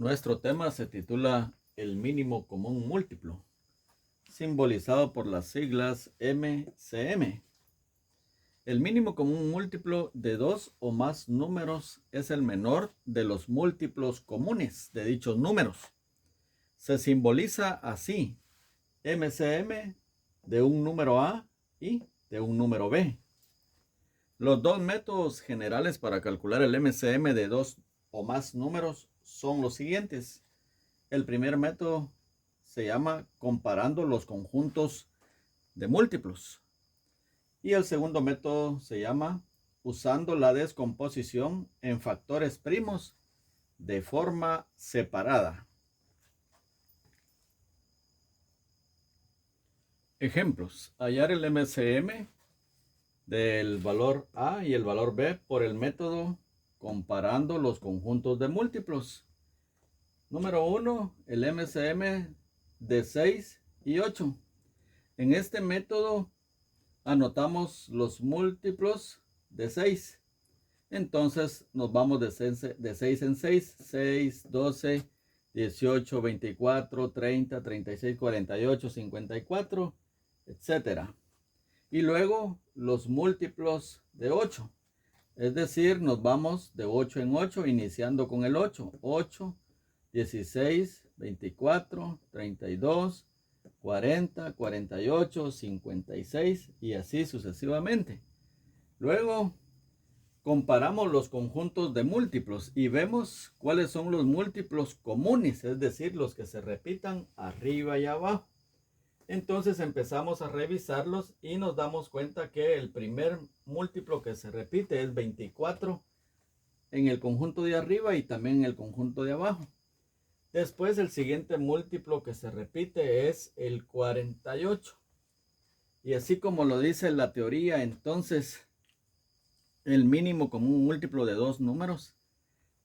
Nuestro tema se titula El mínimo común múltiplo, simbolizado por las siglas MCM. El mínimo común múltiplo de dos o más números es el menor de los múltiplos comunes de dichos números. Se simboliza así: MCM de un número A y de un número B. Los dos métodos generales para calcular el MCM de dos o más números son los siguientes. El primer método se llama comparando los conjuntos de múltiplos. Y el segundo método se llama usando la descomposición en factores primos de forma separada. Ejemplos: hallar el MCM del valor A y el valor B por el método comparando los conjuntos de múltiplos. Número 1, el MCM de 6 y 8. En este método anotamos los múltiplos de 6. Entonces nos vamos de 6 en 6, 6, 12, 18, 24, 30, 36, 48, 54, etc. Y luego los múltiplos de 8. Es decir, nos vamos de 8 en 8, iniciando con el 8. 8, 16, 24, 32, 40, 48, 56 y así sucesivamente. Luego comparamos los conjuntos de múltiplos y vemos cuáles son los múltiplos comunes, es decir, los que se repitan arriba y abajo. Entonces empezamos a revisarlos y nos damos cuenta que el primer múltiplo que se repite es 24 en el conjunto de arriba y también en el conjunto de abajo. Después el siguiente múltiplo que se repite es el 48. Y así como lo dice la teoría, entonces el mínimo común múltiplo de dos números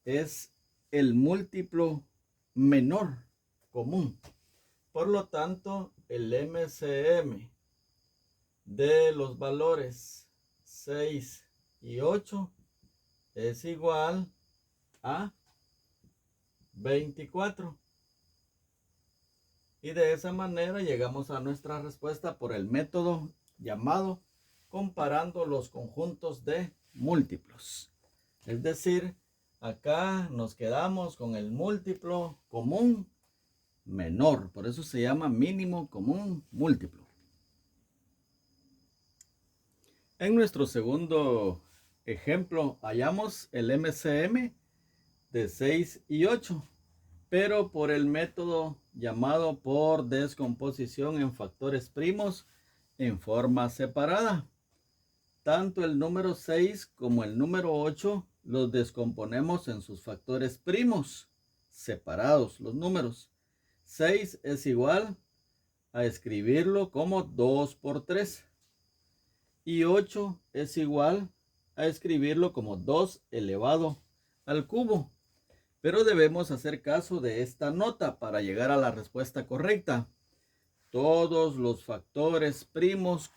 es el múltiplo menor común. Por lo tanto, el MCM de los valores 6 y 8 es igual a 24. Y de esa manera llegamos a nuestra respuesta por el método llamado comparando los conjuntos de múltiplos. Es decir, acá nos quedamos con el múltiplo común menor. Por eso se llama mínimo común múltiplo. En nuestro segundo ejemplo hallamos el MCM de 6 y 8, pero por el método llamado por descomposición en factores primos en forma separada. Tanto el número 6 como el número 8 los descomponemos en sus factores primos separados, los números. 6 es igual a escribirlo como 2 por 3. Y 8 es igual a escribirlo como 2 elevado al cubo. Pero debemos hacer caso de esta nota para llegar a la respuesta correcta. Todos los factores primos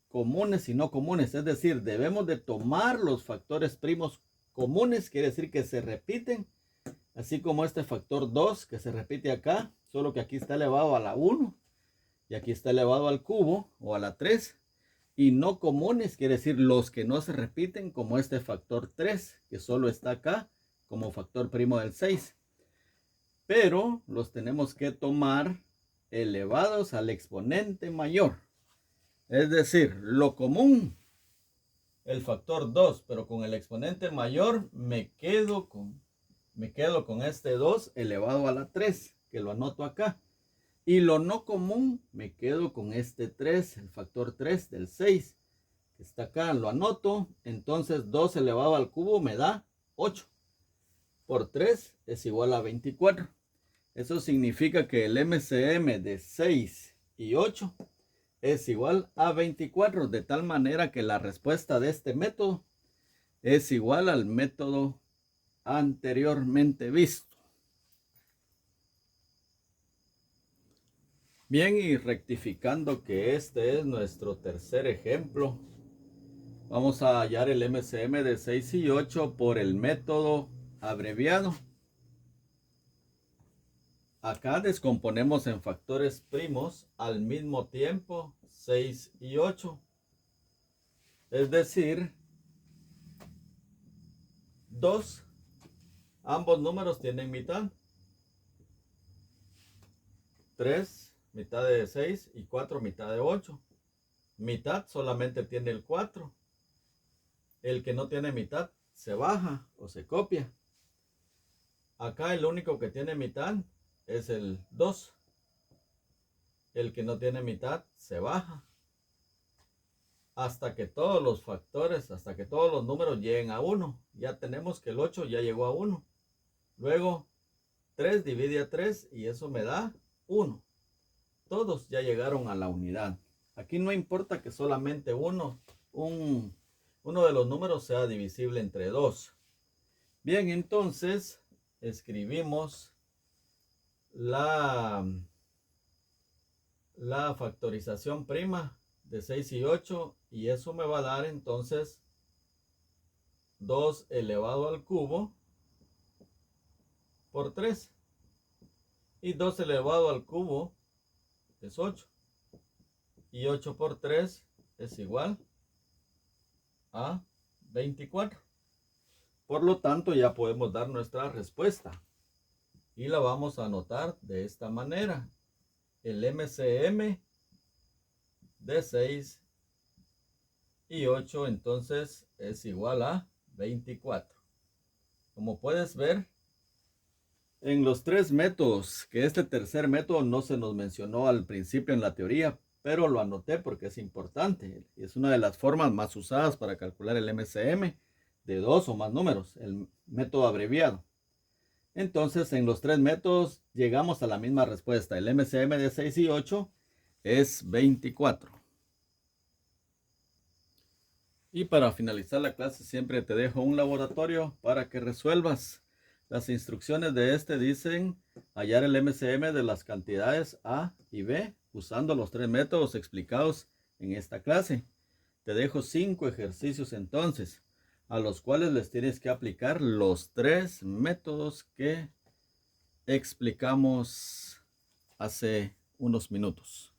comunes y no comunes, es decir, debemos de tomar los factores primos comunes, quiere decir que se repiten, así como este factor 2 que se repite acá, solo que aquí está elevado a la 1 y aquí está elevado al cubo o a la 3. Y no comunes quiere decir los que no se repiten, como este factor 3 que solo está acá como factor primo del 6. Pero los tenemos que tomar elevados al exponente mayor. Es decir, lo común, el factor 2, pero con el exponente mayor me quedo con este 2 elevado a la 3, que lo anoto acá. Y lo no común, me quedo con este 3, el factor 3 del 6, que está acá, lo anoto. Entonces 2 elevado al cubo me da 8. Por 3 es igual a 24. Eso significa que el MCM de 6 y 8 es igual a 24, de tal manera que la respuesta de este método es igual al método anteriormente visto. Bien, y rectificando que este es nuestro tercer ejemplo, vamos a hallar el MCM de 6 y 8 por el método abreviado. Acá descomponemos en factores primos al mismo tiempo 6 y 8. Es decir, 2. Ambos números tienen mitad. 3, mitad de 6 y 4, mitad de 8. Mitad solamente tiene el 4. El que no tiene mitad se baja o se copia. Acá el único que tiene mitad es el 2. El que no tiene mitad se baja. Hasta que todos los factores, hasta que todos los números lleguen a 1. Ya tenemos que el 8 ya llegó a 1. Luego 3 divide a 3 y eso me da 1. Todos ya llegaron a la unidad. Aquí no importa que solamente uno de los números sea divisible entre 2. Bien, entonces escribimos la factorización prima de 6 y 8 y eso me va a dar entonces 2 elevado al cubo por 3. Y 2 elevado al cubo es 8. Y 8 por 3 es igual a 24. Por lo tanto, ya podemos dar nuestra respuesta. Y la vamos a anotar de esta manera. El MCM de 6 y 8 entonces es igual a 24. Como puedes ver, en los 3 métodos, que este tercer método no se nos mencionó al principio en la teoría, pero lo anoté porque es importante. Es una de las formas más usadas para calcular el MCM de 2 o más números, el método abreviado. Entonces, en los 3 métodos llegamos a la misma respuesta. El MCM de 6 y 8 es 24. Y para finalizar la clase siempre te dejo un laboratorio para que resuelvas. Las instrucciones de este dicen hallar el MCM de las cantidades A y B usando los 3 métodos explicados en esta clase. Te dejo 5 ejercicios entonces, a los cuales les tienes que aplicar los 3 métodos que explicamos hace unos minutos.